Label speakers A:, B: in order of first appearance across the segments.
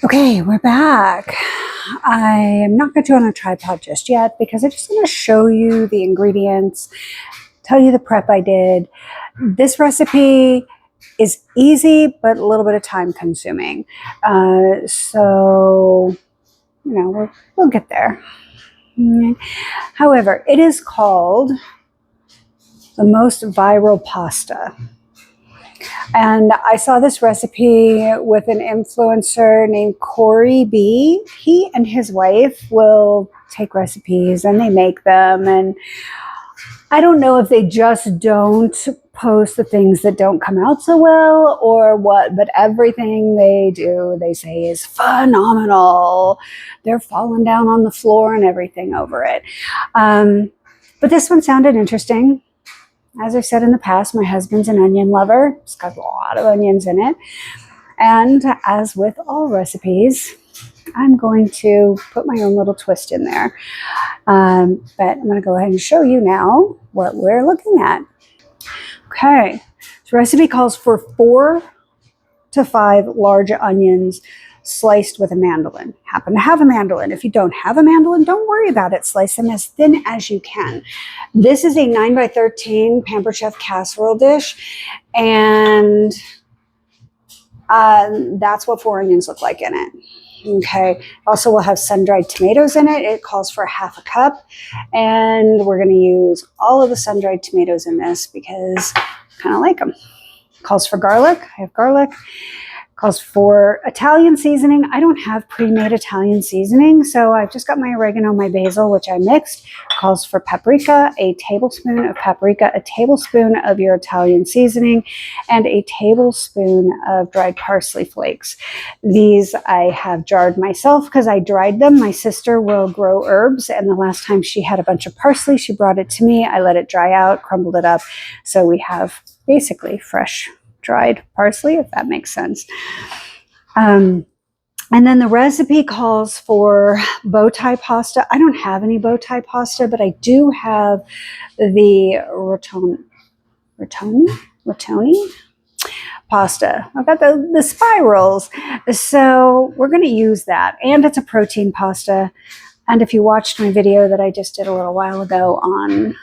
A: Okay, we're back. I am not going to do it on a tripod just yet because I just want to show you the ingredients, tell you the prep I did. This recipe is easy, but a little bit of time consuming. So, we'll get there. However, it is called the most viral pasta. And I saw this recipe with an influencer named Corey B. He and his wife will take recipes and they make them. And I don't know if they just don't post the things that don't come out so well or what, but everything they do, they say is phenomenal. They're falling down on the floor and everything over it. But this one sounded interesting. As I said in the past, my husband's an onion lover. It's got a lot of onions in it. And as with all recipes, I'm going to put my own little twist in there. But I'm going to go ahead and show you now what we're looking at. Okay, this recipe calls for 4 to 5 large onions sliced with a mandolin. Happen to have a mandolin. If you don't have a mandolin, don't worry about it. Slice them as thin as you can. This is a 9x13 Pampered Chef casserole dish, and that's what 4 onions look like in it. Okay, also we'll have sun-dried tomatoes in it. It calls for 1/2 cup, and we're going to use all of the sun-dried tomatoes in this because I kind of like them. Calls for garlic. I have garlic. Calls for Italian seasoning. I don't have pre-made Italian seasoning, so I've just got my oregano, my basil, which I mixed. Calls for paprika, a tablespoon of paprika, a tablespoon of your Italian seasoning, and a tablespoon of dried parsley flakes. These I have jarred myself because I dried them. My sister will grow herbs, and the last time she had a bunch of parsley, she brought it to me. I let it dry out, crumbled it up, so we have basically fresh dried parsley, if that makes sense. And then the recipe calls for bow tie pasta. I don't have any bow tie pasta, but I do have the rotoni pasta. I've got the spirals. So we're going to use that. And it's a protein pasta. And if you watched my video that I just did a little while ago on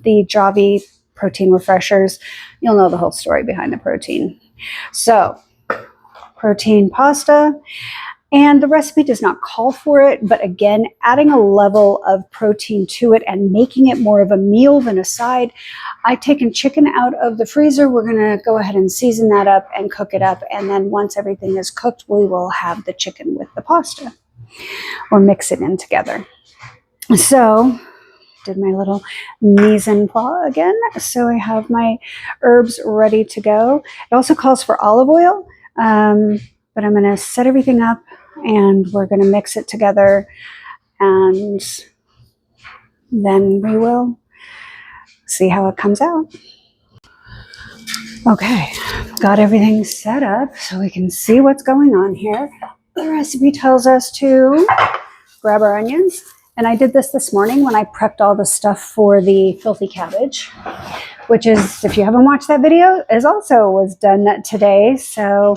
A: the Javi protein refreshers, you'll know the whole story behind the protein. So, protein pasta, and the recipe does not call for it, but again, adding a level of protein to it and making it more of a meal than a side. I've taken chicken out of the freezer. We're going to go ahead and season that up and cook it up, and then once everything is cooked, we will have the chicken with the pasta or mix it in together. So, did my little mise en place again. So I have my herbs ready to go. It also calls for olive oil, but I'm going to set everything up and we're going to mix it together, and then we will see how it comes out. Okay, got everything set up so we can see what's going on here. The recipe tells us to grab our onions. And I did this morning when I prepped all the stuff for the filthy cabbage, which is, if you haven't watched that video, was done today. So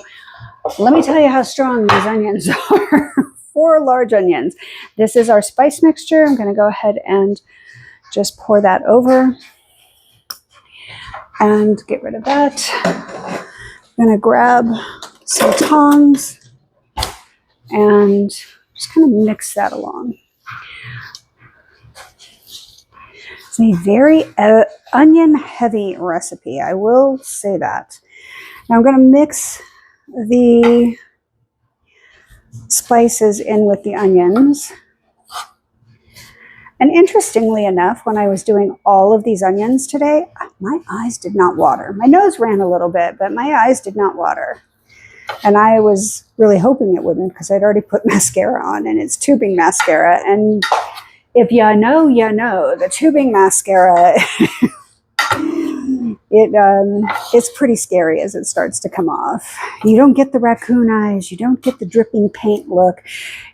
A: let me tell you how strong these onions are. 4 large onions. This is our spice mixture. I'm going to go ahead and just pour that over and get rid of that. I'm going to grab some tongs and just kind of mix that along. It's a very onion heavy recipe, I will say that. Now I'm going to mix the spices in with the onions. And interestingly enough, when I was doing all of these onions today, my eyes did not water. My nose ran a little bit, but my eyes did not water. And I was really hoping it wouldn't because I'd already put mascara on, and it's tubing mascara. And if you know, you know. The tubing mascara, it's pretty scary as it starts to come off. You don't get the raccoon eyes. You don't get the dripping paint look.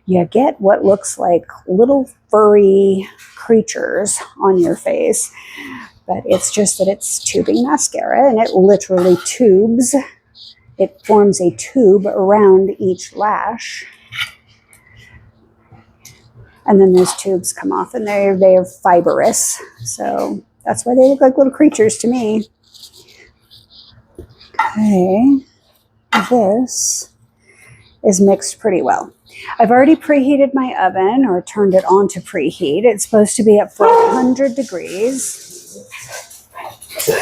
A: You get what looks like little furry creatures on your face. But it's just that it's tubing mascara, and it literally tubes it forms a tube around each lash. And then those tubes come off, and they're fibrous. So that's why they look like little creatures to me. Okay, this is mixed pretty well. I've already preheated my oven, or turned it on to preheat. It's supposed to be at 400 degrees.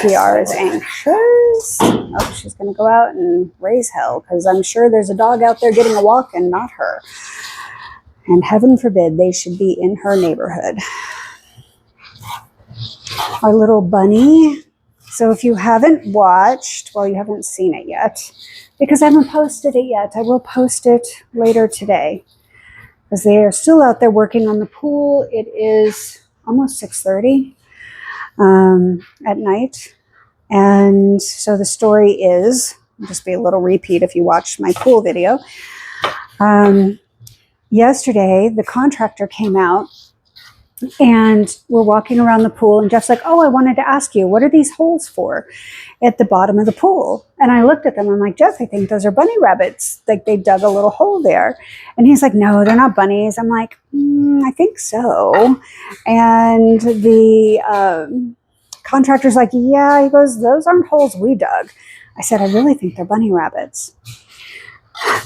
A: PR is anxious. Oh, she's going to go out and raise hell, because I'm sure there's a dog out there getting a walk and not her. And heaven forbid they should be in her neighborhood. Our little bunny. So if you haven't watched, well, you haven't seen it yet, because I haven't posted it yet. I will post it later today, because they are still out there working on the pool. It is almost 6:30 at night. And so the story is, I'll just be a little repeat if you watched my pool video. Yesterday, the contractor came out, and we're walking around the pool, and Jeff's like, oh, I wanted to ask you, what are these holes for at the bottom of the pool? And I looked at them. I'm like, Jeff, I think those are bunny rabbits. Like, they dug a little hole there. And he's like, no, they're not bunnies. I'm like, I think so. And the contractor's like, yeah. He goes, those aren't holes we dug. I said, I really think they're bunny rabbits.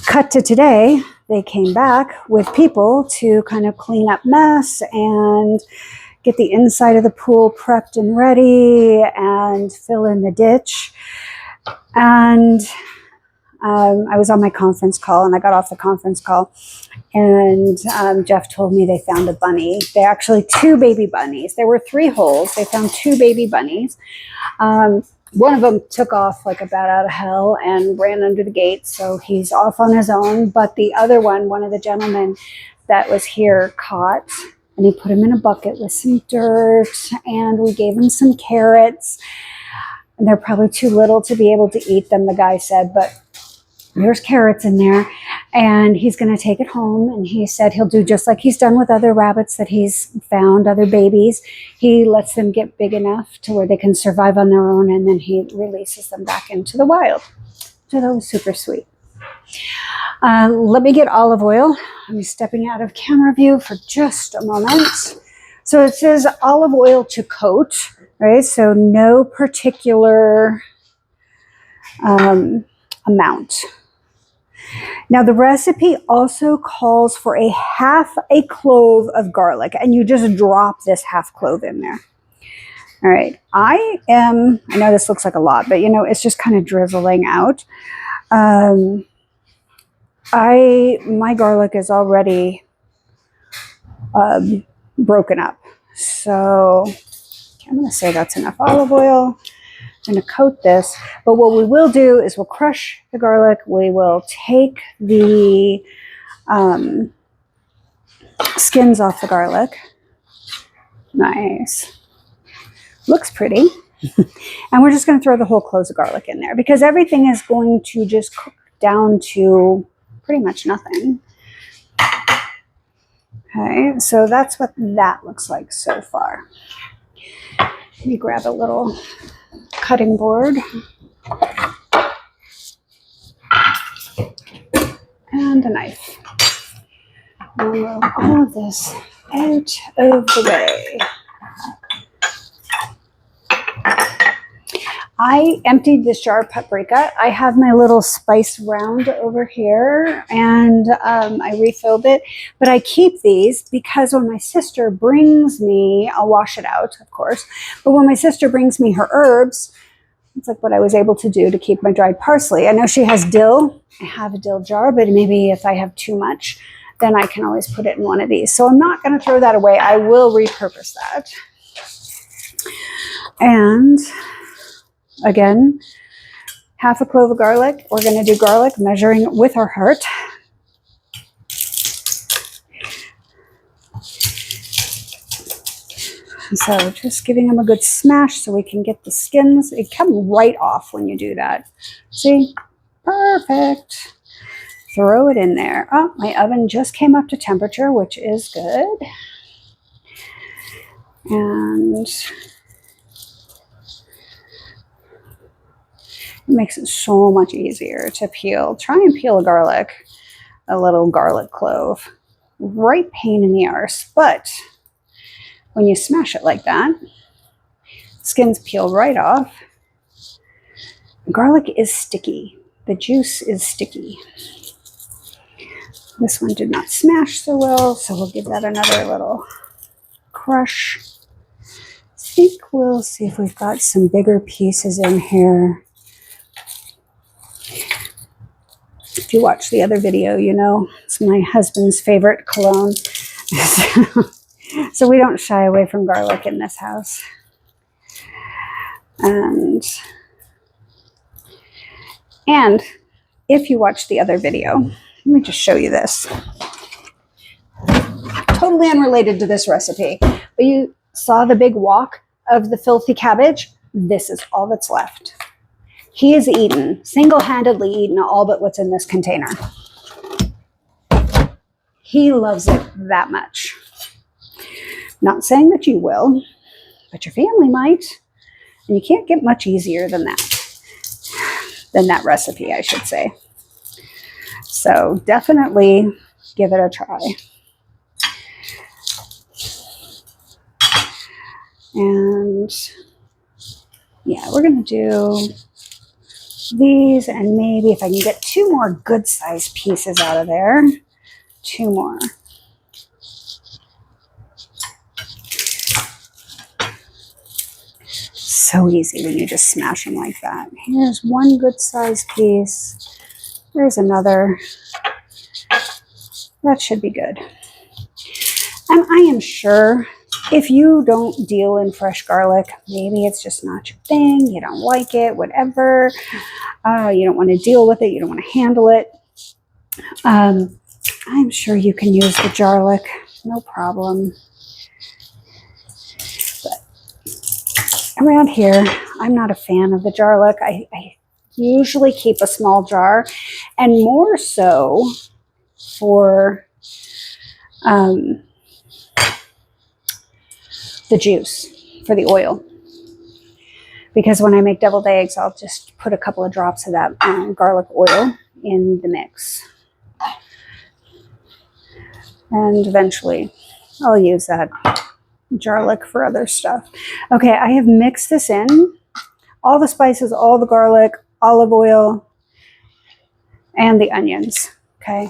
A: Cut to today, they came back with people to kind of clean up mess and get the inside of the pool prepped and ready and fill in the ditch. And I was on my conference call, and I got off the conference call, and Jeff told me they found a bunny. They're actually 2 baby bunnies. There were 3 holes. They found 2 baby bunnies. One of them took off like a bat out of hell and ran under the gate, so he's off on his own. But the other one of the gentlemen that was here caught, and he put him in a bucket with some dirt, and we gave him some carrots. And they're probably too little to be able to eat them, the guy said, but there's carrots in there, and he's going to take it home. And he said he'll do just like he's done with other rabbits that he's found, other babies. He lets them get big enough to where they can survive on their own, and then he releases them back into the wild. So that was super sweet. Let me get olive oil. I'm stepping out of camera view for just a moment. So it says olive oil to coat, right? So no particular amount. Now, the recipe also calls for a half a clove of garlic, and you just drop this half clove in there. All right. I know this looks like a lot, but it's just kind of drizzling out. My garlic is already broken up. So I'm going to say that's enough olive oil. I'm going to coat this, but what we will do is we'll crush the garlic. We will take the skins off the garlic. Nice. Looks pretty. And we're just going to throw the whole cloves of garlic in there, because everything is going to just cook down to pretty much nothing. Okay, so that's what that looks like so far. Let me grab a little cutting board and a knife. I'll move all of this out of the way. I emptied this jar of paprika. I have my little spice round over here, and I refilled it. But I keep these because when my sister brings me, I'll wash it out, of course. But when my sister brings me her herbs, it's like what I was able to do to keep my dried parsley. I know she has dill. I have a dill jar, but maybe if I have too much, then I can always put it in one of these. So I'm not going to throw that away. I will repurpose that. And again, half a clove of garlic. We're going to do garlic measuring with our heart. So just giving them a good smash so we can get the skins. They come right off when you do that. See? Perfect. Throw it in there. Oh, my oven just came up to temperature, which is good. And It makes it so much easier to peel. Try and peel a garlic, a little garlic clove. Right pain in the arse, but when you smash it like that, skin's peeled right off. Garlic is sticky. The juice is sticky. This one did not smash so well, so we'll give that another little crush. I think we'll see if we've got some bigger pieces in here. If you watch the other video, you know it's my husband's favorite cologne. So we don't shy away from garlic in this house. And if you watch the other video, let me just show you this. Totally unrelated to this recipe, but you saw the big wok of the filthy cabbage? This is all that's left. He has eaten, single-handedly eaten all but what's in this container. He loves it that much. Not saying that you will, but your family might. And you can't get much easier than that recipe, I should say. So definitely give it a try. And yeah, we're going to do these, and maybe if I can get 2 more good sized pieces out of there, 2 more. So easy when you just smash them like that. Here's 1 good sized piece. There's another. That should be good. And I am sure if you don't deal in fresh garlic, maybe it's just not your thing, you don't like it, whatever, you don't want to deal with it, you don't want to handle it, I'm sure you can use the jarlic, no problem. But around here, I'm not a fan of the jarlic. I usually keep a small jar, and more so for the juice, for the oil, because when I make deviled eggs, I'll just put a couple of drops of that garlic oil in the mix, and eventually I'll use that garlic for other stuff. Okay, I have mixed this in, all the spices, all the garlic, olive oil, and the onions. Okay,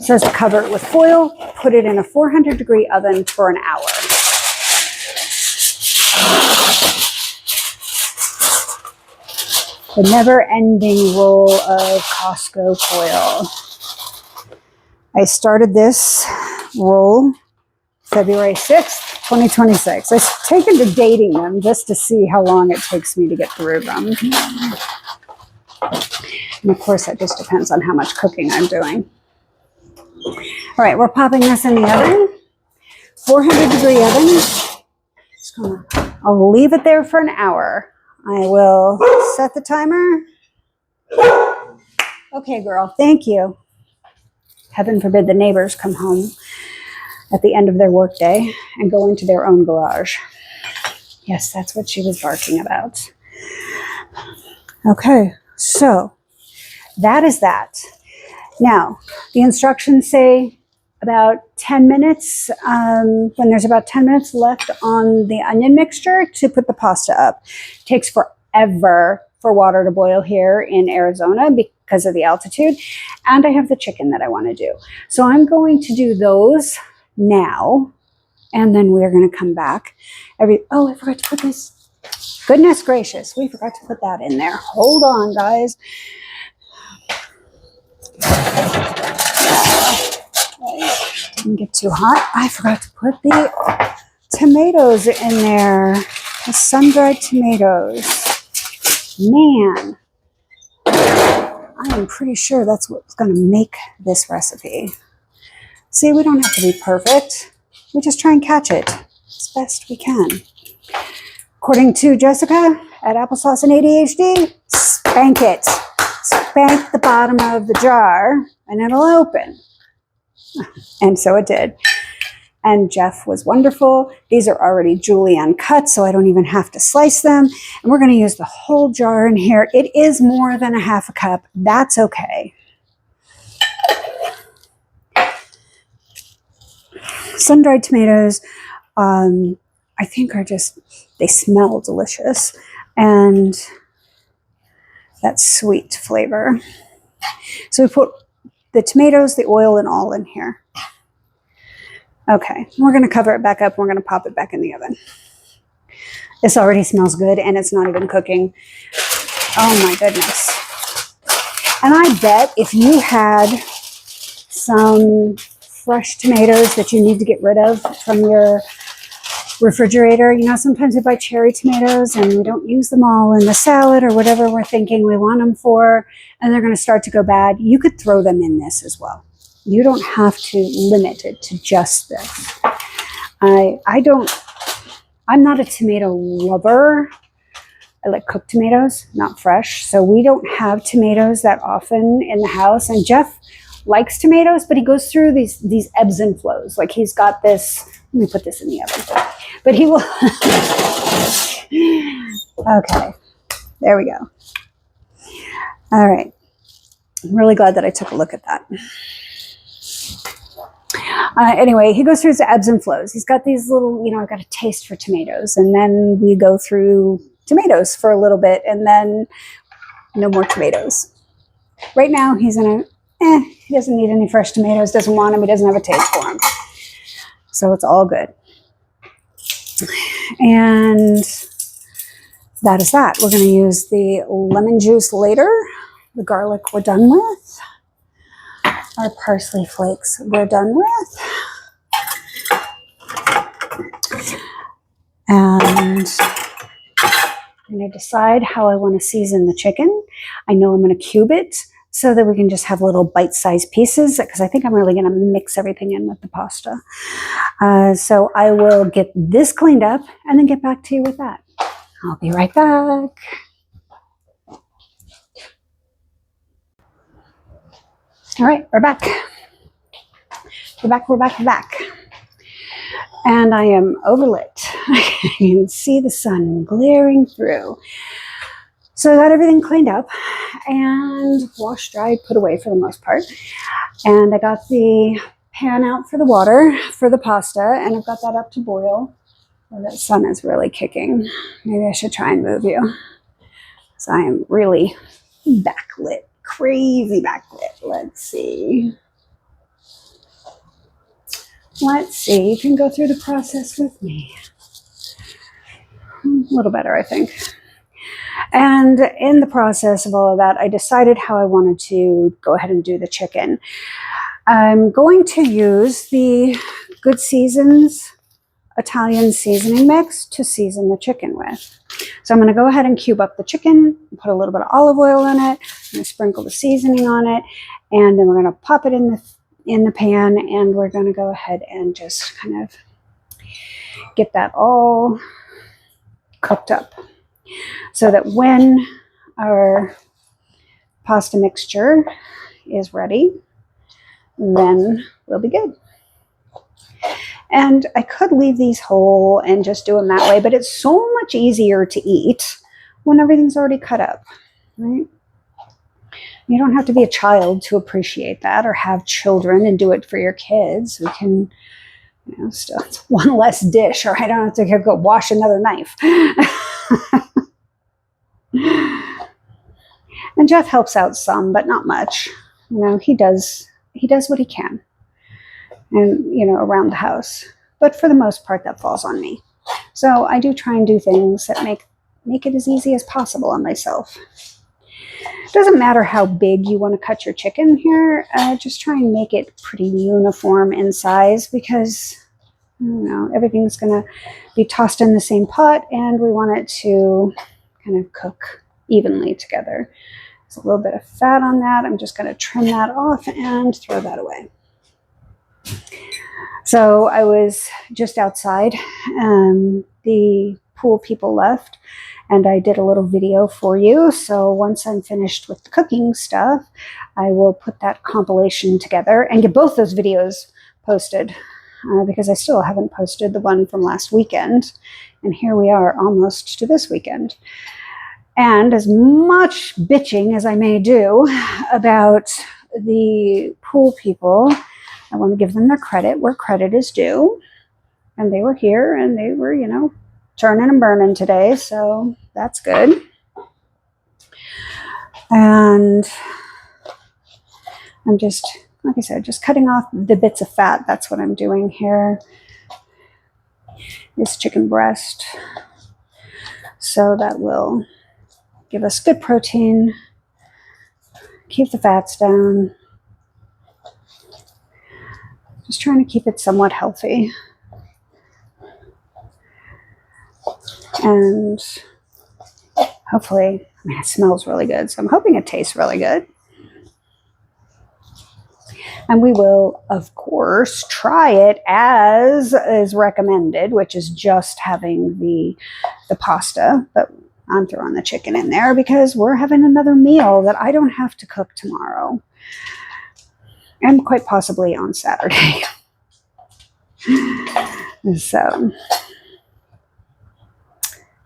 A: it says to cover it with foil, put it in a 400-degree oven for an hour. The never-ending roll of Costco foil. I started this roll February 6th, 2026. I've taken to dating them just to see how long it takes me to get through them. And of course, that just depends on how much cooking I'm doing. All right, we're popping this in the oven. 400-degree oven. I'll leave it there for an hour. I will set the timer. Okay, girl, thank you. Heaven forbid the neighbors come home at the end of their workday and go into their own garage. Yes, that's what she was barking about. Okay, so that is that. Now, the instructions say about 10 minutes, when there's about 10 minutes left on the onion mixture, to put the pasta up. It takes forever for water to boil here in Arizona because of the altitude. And I have the chicken that I want to do. So I'm going to do those now, and then we're going to come back. Oh, I forgot to put this. Goodness gracious, we forgot to put that in there. Hold on, guys. Didn't get too hot. I forgot to put the tomatoes in there. The sun-dried tomatoes. Man, I am pretty sure that's what's going to make this recipe. See, we don't have to be perfect. We just try and catch it as best we can. According to Jessica at Applesauce and ADHD, spank it. Spank the bottom of the jar and it'll open. And so it did. And Jeff was wonderful. These are already julienne cut, so I don't even have to slice them. And we're going to use the whole jar in here. It is more than a half a cup. That's okay. Sun-dried tomatoes, I think are just, they smell delicious. And that sweet flavor. So we put the tomatoes, the oil, and all in here. Okay, we're going to cover it back up. We're going to pop it back in the oven. This already smells good, and it's not even cooking. Oh my goodness. And I bet if you had some fresh tomatoes that you need to get rid of from your refrigerator, you know, sometimes we buy cherry tomatoes and we don't use them all in the salad or whatever we're thinking we want them for, and they're going to start to go bad. You could throw them in this as well. You don't have to limit it to just this. I'm not a tomato lover. I like cooked tomatoes, not fresh. So we don't have tomatoes that often in the house. And Jeff likes tomatoes, but he goes through these ebbs and flows. Like he's got this, let me put this in the oven. But he will, okay, there we go. All right, I'm really glad that I took a look at that. Anyway, he goes through his ebbs and flows. He's got these little, you know, I've got a taste for tomatoes. And then we go through tomatoes for a little bit and then no more tomatoes. Right now he's in a, he doesn't need any fresh tomatoes, doesn't want them, he doesn't have a taste for them. So it's all good. And that is that. We're going to use the lemon juice later. The garlic we're done with. Our parsley flakes we're done with. And I'm going to decide how I want to season the chicken. I know I'm going to cube it so that we can just have little bite-sized pieces, because I think I'm really going to mix everything in with the pasta. So I will get this cleaned up and then get back to you with that. I'll be right back. All right, we're back. We're back. And I am overlit. I can see the sun glaring through. So I got everything cleaned up and washed, dried, put away for the most part. And I got the pan out for the water for the pasta, and I've got that up to boil. Oh, that sun is really kicking. Maybe I should try and move you. So I am really backlit, crazy backlit. Let's see. You can go through the process with me. A little better, I think. And in the process of all of that, I decided how I wanted to go ahead and do the chicken. I'm going to use the Good Seasons Italian seasoning mix to season the chicken with. So I'm going to go ahead and cube up the chicken, put a little bit of olive oil in it, I'm going to sprinkle the seasoning on it, and then we're going to pop it in the pan, and we're going to go ahead and just kind of get that all cooked up so that when our pasta mixture is ready, then we'll be good. And I could leave these whole and just do them that way, but it's so much easier to eat when everything's already cut up, right? You don't have to be a child to appreciate that, or have children and do it for your kids. We can, you know, still, it's one less dish, or I don't have to go wash another knife. And Jeff helps out some, but not much. You know, he does what he can, and, you know, around the house. But for the most part, that falls on me. So I do try and do things that make it as easy as possible on myself. It doesn't matter how big you want to cut your chicken here. Just try and make it pretty uniform in size, because, you know, everything's going to be tossed in the same pot, and we want it to kind of cook evenly together. There's a little bit of fat on that. I'm just going to trim that off and throw that away. So I was just outside. The pool people left, and I did a little video for you. So once I'm finished with the cooking stuff, I will put that compilation together and get both those videos posted because I still haven't posted the one from last weekend. And here we are almost to this weekend. And as much bitching as I may do about the pool people, I want to give them their credit where credit is due. And they were here and they were, you know, turning and burning today. So that's good. And I'm just, like I said, just cutting off the bits of fat. That's what I'm doing here. This chicken breast. So that will give us good protein, keep the fats down. Just trying to keep it somewhat healthy. And hopefully, I mean, it smells really good, so I'm hoping it tastes really good. And we will, of course, try it as is recommended, which is just having the pasta. But I'm throwing the chicken in there because we're having another meal that I don't have to cook tomorrow. And quite possibly on Saturday. So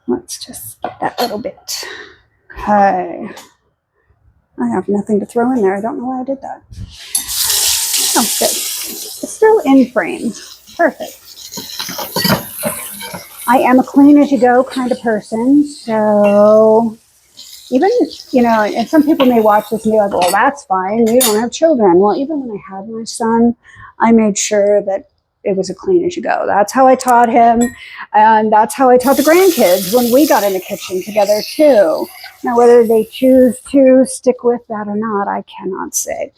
A: let's just get that little bit. Okay. I have nothing to throw in there. I don't know why I did that. Oh, good. It's still in frame. Perfect. I am a clean as you go kind of person. So even, you know, and some people may watch this and be like, well, that's fine. You don't have children. Well, even when I had my son, I made sure that it was a clean as you go. That's how I taught him. And that's how I taught the grandkids when we got in the kitchen together too. Now, whether they choose to stick with that or not, I cannot say.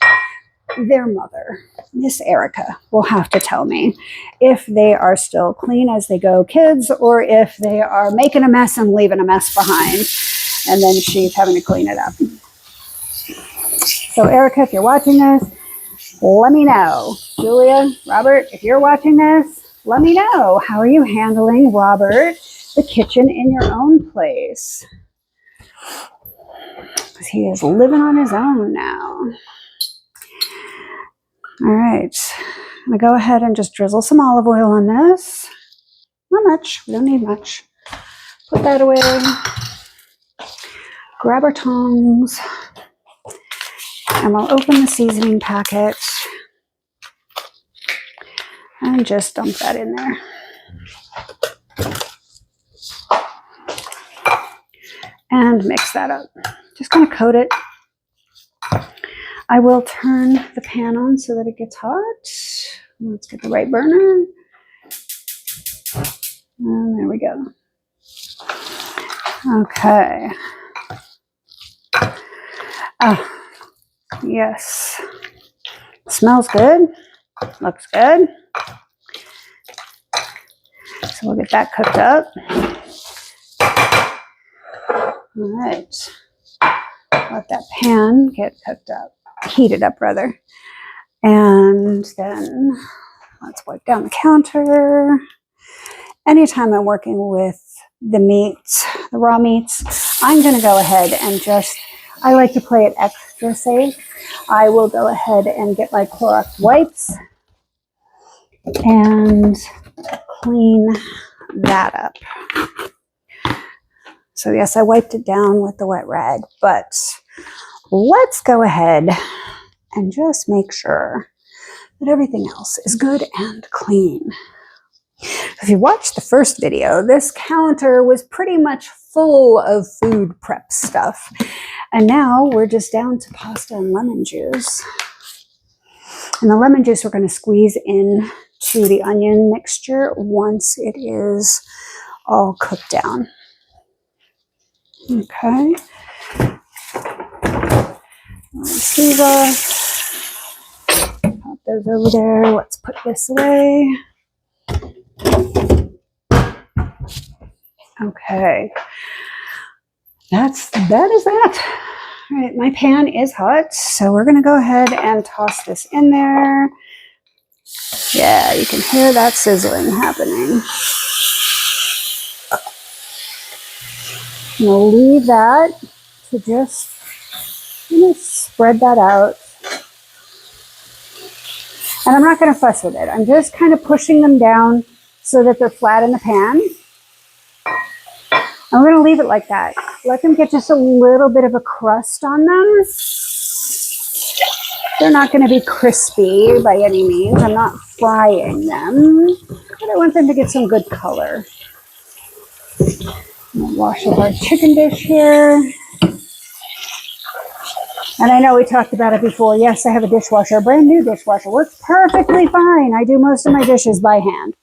A: Their mother, Miss Erica, will have to tell me if they are still clean as they go kids or if they are making a mess and leaving a mess behind. And then she's having to clean it up. So Erica, if you're watching this, let me know. Julia, Robert, if you're watching this, let me know. How are you handling, Robert, the kitchen in your own place? Because he is living on his own now. All right. I'm going to go ahead and just drizzle some olive oil on this. Not much. We don't need much. Put that away. Grab our tongs. And we'll open the seasoning packet. And just dump that in there. And mix that up. Just going to coat it. I will turn the pan on so that it gets hot. Let's get the right burner. And there we go. Okay. Oh, yes. Smells good. Looks good. So we'll get that cooked up. All right. Let that pan get cooked up. Heated up, rather. And then let's wipe down the counter. Anytime I'm working with the meats, the raw meats, I'm going to go ahead and just, I like to play it extra safe. I will go ahead and get my Clorox wipes and clean that up. So yes, I wiped it down with the wet rag, but let's go ahead and just make sure that everything else is good and clean. If you watched the first video, this counter was pretty much full of food prep stuff. And now we're just down to pasta and lemon juice. And the lemon juice we're going to squeeze in to the onion mixture once it is all cooked down. Okay. These off. Pop those over there. Let's put this away. Okay. That is that. All right, my pan is hot, so we're going to go ahead and toss this in there. Yeah, you can hear that sizzling happening. I'm going to leave that to just spread that out. And I'm not going to fuss with it. I'm just kind of pushing them down so that they're flat in the pan. I'm going to leave it like that. Let them get just a little bit of a crust on them. They're not going to be crispy by any means. I'm not frying them, but I want them to get some good color. I'm going to wash up our chicken dish here. And I know we talked about it before. Yes, I have a dishwasher, a brand new dishwasher. Works perfectly fine. I do most of my dishes by hand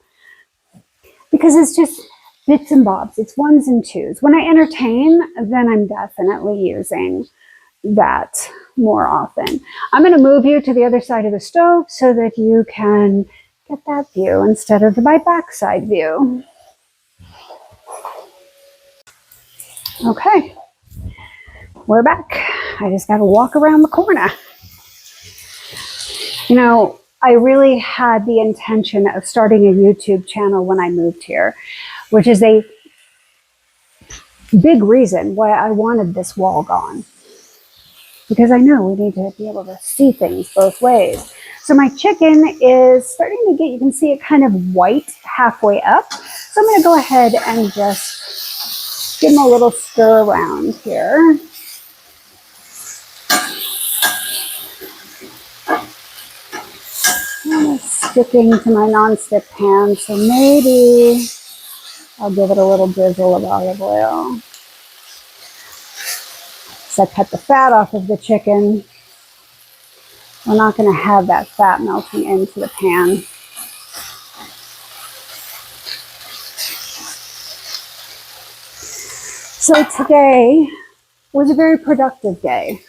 A: because it's just bits and bobs. It's ones and twos. When I entertain, then I'm definitely using that more often. I'm going to move you to the other side of the stove so that you can get that view instead of my backside view. Okay, we're back. I just got to walk around the corner. You know, I really had the intention of starting a YouTube channel when I moved here, which is a big reason why I wanted this wall gone. Because I know we need to be able to see things both ways. So my chicken is starting to get, you can see it kind of white halfway up. So I'm going to go ahead and just give them a little stir around here. I'm sticking to my nonstick pan, so maybe I'll give it a little drizzle of olive oil. So I cut the fat off of the chicken. We're not going to have that fat melting into the pan. So today was a very productive day.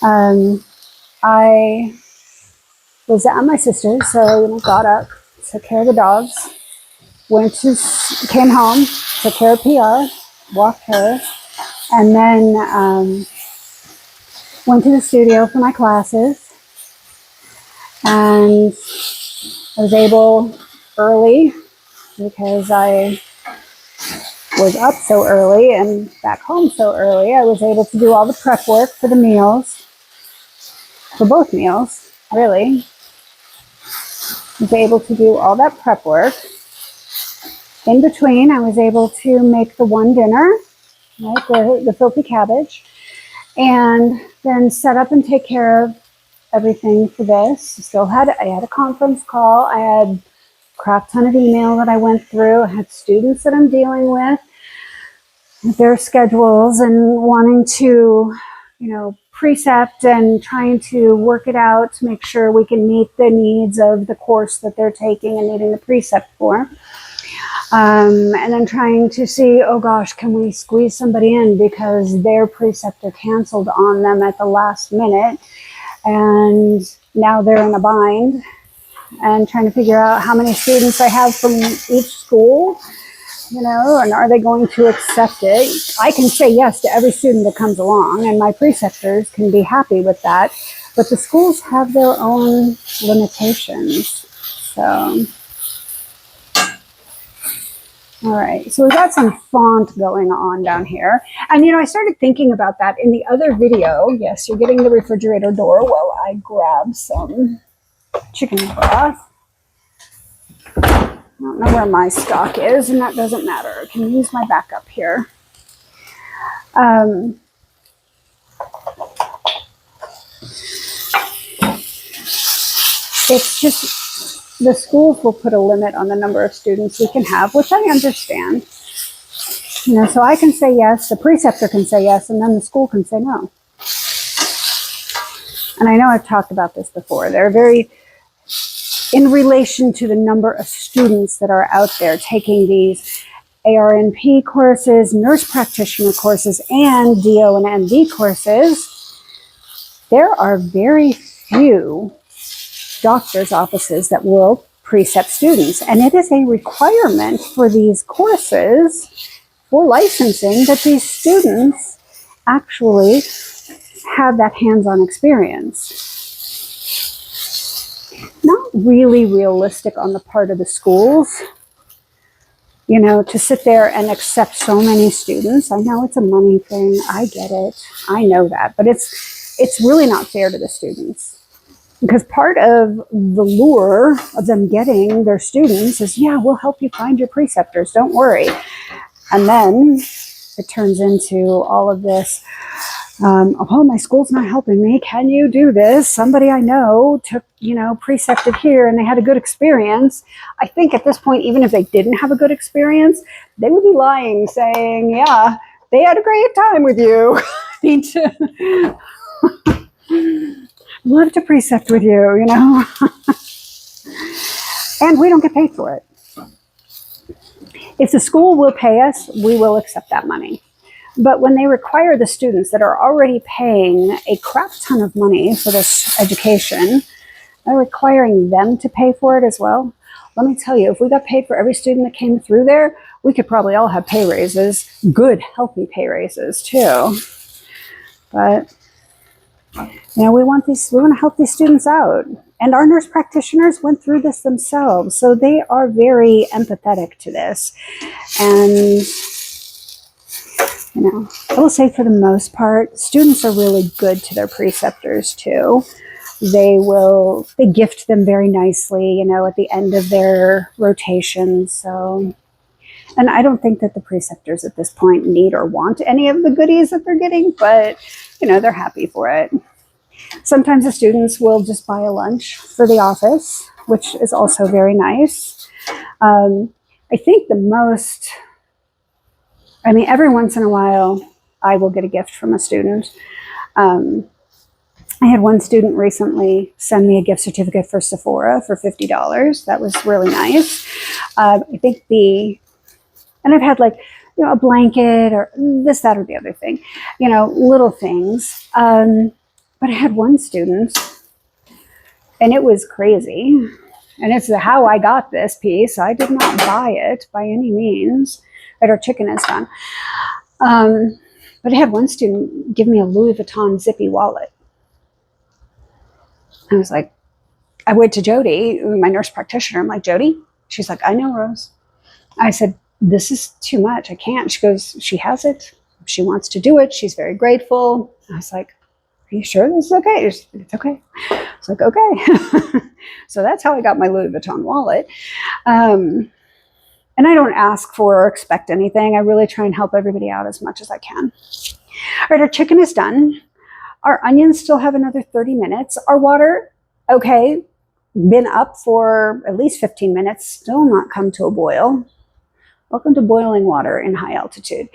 A: I was at my sister's, so got up, took care of the dogs, came home, took care of PR, walked her, and then went to the studio for my classes. And I was able early because I was up so early and back home so early. I was able to do all the prep work for the meals, for both meals, really. I was able to do all that prep work. In between, I was able to make the one dinner, right, the filthy cabbage, and then set up and take care of everything for this. I had a conference call. I had a crap ton of email that I went through. I had students that I'm dealing with their schedules and wanting to, precept and trying to work it out to make sure we can meet the needs of the course that they're taking and needing the precept for. And then trying to see, oh gosh, can we squeeze somebody in because their preceptor canceled on them at the last minute and now they're in a bind, and trying to figure out how many students I have from each school, and are they going to accept it? I can say yes to every student that comes along, and my preceptors can be happy with that, but the schools have their own limitations. So, all right, so we've got some font going on down here. And, I started thinking about that in the other video. Yes, you're getting the refrigerator door while I grab some chicken broth. I don't know where my stock is, and that doesn't matter. I can use my backup here. It's just the schools will put a limit on the number of students we can have, which I understand. So I can say yes, the preceptor can say yes, and then the school can say no. And I know I've talked about this before. They're very, in relation to the number of students that are out there taking these ARNP courses, nurse practitioner courses, and DO and MD courses, there are very few doctor's offices that will precept students. And it is a requirement for these courses, for licensing, that these students actually have that hands-on experience. Not really realistic on the part of the schools, to sit there and accept so many students. I know it's a money thing. I get it. I know that. But it's really not fair to the students. Because part of the lure of them getting their students is, yeah, we'll help you find your preceptors, don't worry. And then it turns into all of this, oh, my school's not helping me. Can you do this? Somebody I know took, precepted here and they had a good experience. I think at this point, even if they didn't have a good experience, they would be lying, saying, yeah, they had a great time with you. Need to love to precept with you, and we don't get paid for it. If the school will pay us, we will accept that money. But when they require the students that are already paying a crap ton of money for this education, they're requiring them to pay for it as well. Let me tell you, if we got paid for every student that came through there, we could probably all have pay raises, good, healthy pay raises too. But we want to help these students out. And our nurse practitioners went through this themselves, so they are very empathetic to this. And I will say for the most part, students are really good to their preceptors too. They gift them very nicely, at the end of their rotation. So, and I don't think that the preceptors at this point need or want any of the goodies that they're getting, but they're happy for it. Sometimes the students will just buy a lunch for the office, which is also very nice. I think every once in a while, I will get a gift from a student. I had one student recently send me a gift certificate for Sephora for $50. That was really nice. I think and I've had a blanket or this, that, or the other thing, little things. But I had one student, and it was crazy. And it's how I got this piece. I did not buy it by any means. Our chicken is done. But I had one student give me a Louis Vuitton zippy wallet. I was like, I went to Jody, my nurse practitioner. I'm like, Jody? She's like, I know, Rose. I said, this is too much. I can't. She goes, she has it. She wants to do it. She's very grateful. I was like, are you sure this is okay? It's okay. It's like, okay. So that's how I got my Louis Vuitton wallet. And I don't ask for or expect anything. I really try and help everybody out as much as I can. All right, our chicken is done. Our onions still have another 30 minutes. Our water, okay, been up for at least 15 minutes, still not come to a boil. Welcome to boiling water in high altitude.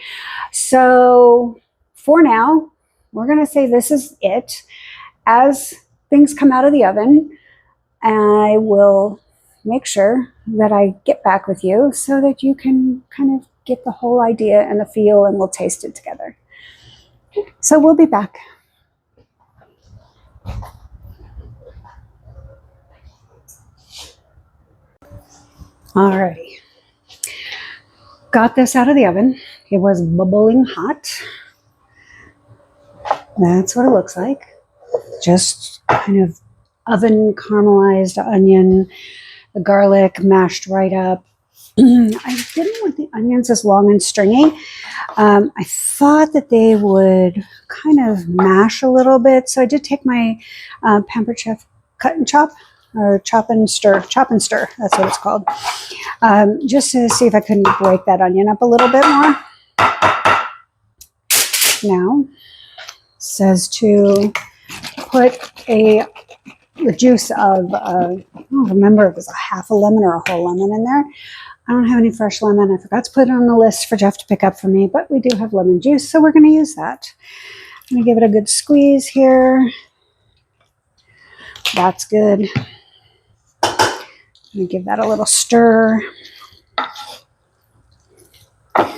A: So for now, we're going to say this is it. As things come out of the oven, I will make sure that I get back with you so that you can kind of get the whole idea and the feel, and we'll taste it together. So we'll be back. All right. Got this out of the oven. It was bubbling hot. That's what it looks like. Just kind of oven caramelized onion, the garlic mashed right up. I didn't want the onions as long and stringy. I thought that they would kind of mash a little bit. So I did take my Pampered Chef cut and chop, or chop and stir. That's what it's called. Just to see if I couldn't break that onion up a little bit more. Now, it says to put the juice of, I don't remember if it was a half a lemon or a whole lemon in there. I don't have any fresh lemon. I forgot to put it on the list for Jeff to pick up for me, but we do have lemon juice, so we're going to use that. I'm going to give it a good squeeze here. That's good. I'm going to give that a little stir. And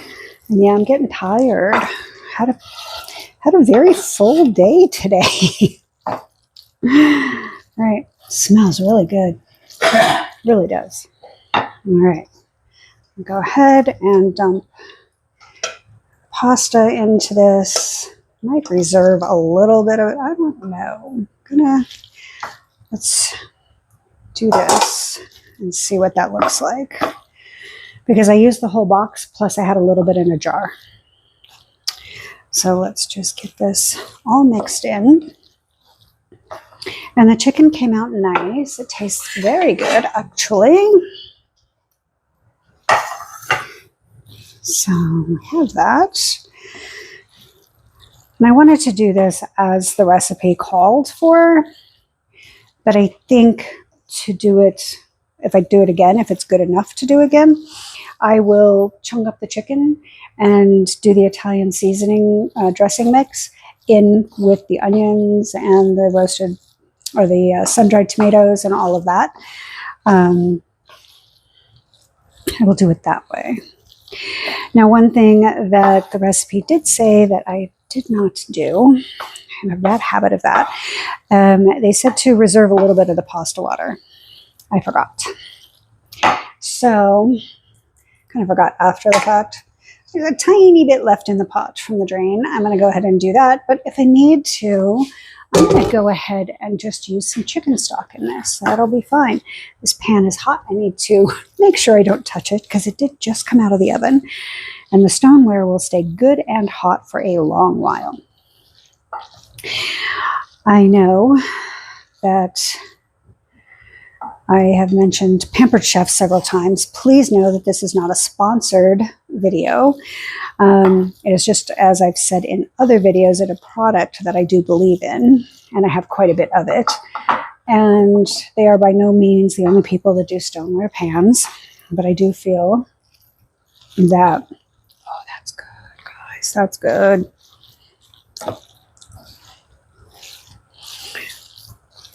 A: yeah, I'm getting tired. Had a very full day today. All right, smells really good. Really does. All right, go ahead and dump pasta into this. Might reserve a little bit of it. I don't know. Let's do this and see what that looks like. Because I used the whole box, plus I had a little bit in a jar. So let's just get this all mixed in. And the chicken came out nice. It tastes very good, actually. So I have that. And I wanted to do this as the recipe called for, but I think to do it, if I do it again, if it's good enough to do again, I will chunk up the chicken and do the Italian seasoning dressing mix in with the onions and the roasted or the sun-dried tomatoes and all of that. I will do it that way. Now, one thing that the recipe did say that I did not do, I have a bad habit of that, they said to reserve a little bit of the pasta water. I forgot. So, kind of forgot after the fact. There's a tiny bit left in the pot from the drain. I'm going to go ahead and do that. But if I need to, I'm going to go ahead and just use some chicken stock in this. That'll be fine. This pan is hot. I need to make sure I don't touch it because it did just come out of the oven. And the stoneware will stay good and hot for a long while. I know that I have mentioned Pampered Chef several times. Please know that this is not a sponsored video. It is just, as I've said in other videos, a product that I do believe in, and I have quite a bit of it. And they are by no means the only people that do stoneware pans, but I do feel that, oh, that's good, guys, that's good.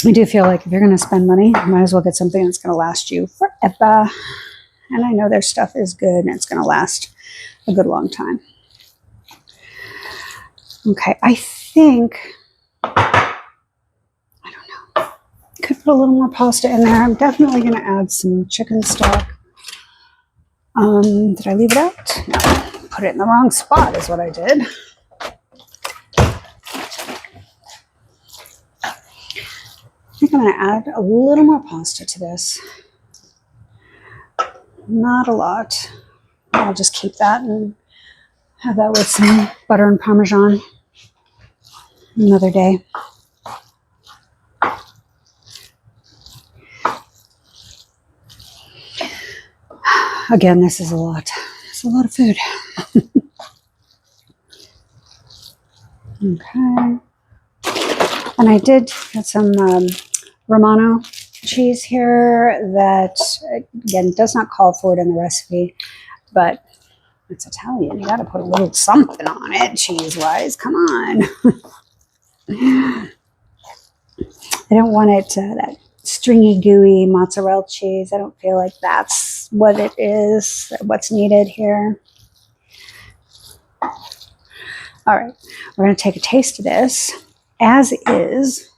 A: I do feel like if you're going to spend money, you might as well get something that's going to last you forever. And I know their stuff is good and it's going to last a good long time. Okay, I think, I don't know, could put a little more pasta in there. I'm definitely going to add some chicken stock. Did I leave it out? No, put it in the wrong spot is what I did. I think I'm going to add a little more pasta to this. Not a lot. I'll just keep that and have that with some butter and Parmesan another day. Again, this is a lot. It's a lot of food. Okay. And I did get some Romano cheese here that, again, does not call for it in the recipe, but it's Italian. You got to put a little something on it, cheese-wise. Come on. I don't want it that stringy, gooey mozzarella cheese. I don't feel like that's what it is, what's needed here. All right, we're going to take a taste of this as is,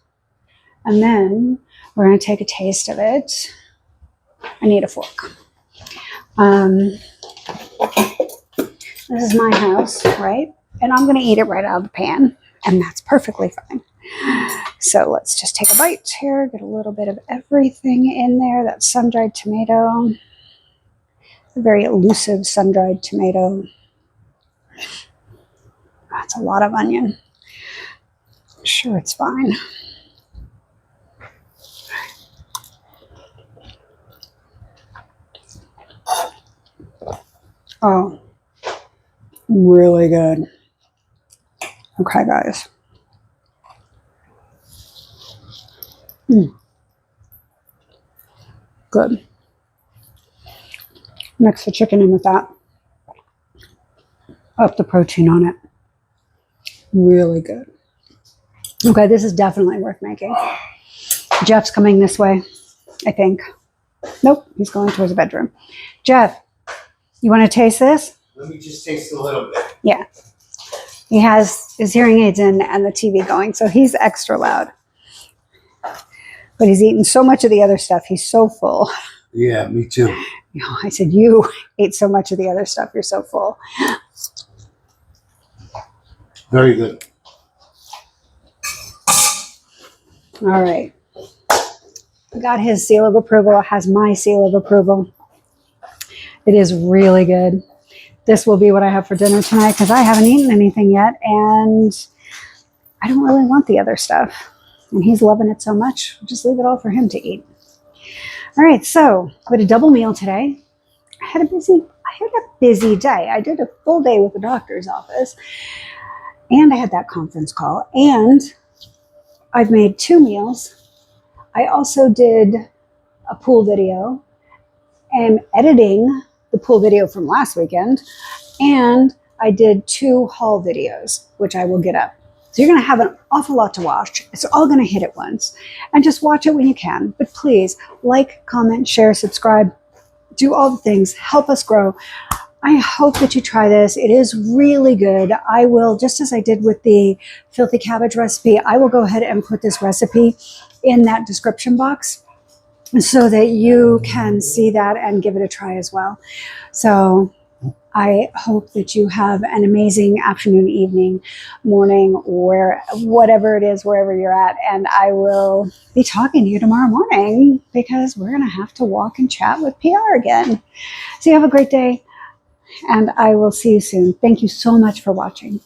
A: and then we're going to take a taste of it. I need a fork. This is my house, right? And I'm going to eat it right out of the pan, and that's perfectly fine. So let's just take a bite here, get a little bit of everything in there. That sun-dried tomato, a very elusive sun-dried tomato. That's a lot of onion. I'm sure it's fine. Oh, really good. Okay, guys. Good. Mix the chicken in with that. Up the protein on it. Really good. Okay, this is definitely worth making. Jeff's coming this way, I think. Nope, he's going towards the bedroom. Jeff, you want to taste this?
B: Let me just taste a little bit.
A: Yeah. He has his hearing aids in and the TV going, so he's extra loud. But he's eaten so much of the other stuff. He's so full.
B: Yeah, me too.
A: You know, I said, you ate so much of the other stuff. You're so full.
B: Very good.
A: All right. I got his seal of approval. It has my seal of approval. It is really good. This will be what I have for dinner tonight because I haven't eaten anything yet, and I don't really want the other stuff. And he's loving it so much, I'll just leave it all for him to eat. All right, so I had a double meal today. I had a busy day. I did a full day with the doctor's office, and I had that conference call, and I've made 2 meals. I also did a pool video. I'm editing the pool video from last weekend, and I did 2 haul videos, which I will get up. So you're going to have an awful lot to watch. It's all going to hit at once. And just watch it when you can. But please, like, comment, share, subscribe. Do all the things. Help us grow. I hope that you try this. It is really good. I will, just as I did with the filthy cabbage recipe, I will go ahead and put this recipe in that description box so that you can see that and give it a try as well. So I hope that you have an amazing afternoon, evening, morning, or whatever it is, wherever you're at. And I will be talking to you tomorrow morning because we're going to have to walk and chat with PR again. So you have a great day, and I will see you soon. Thank you so much for watching.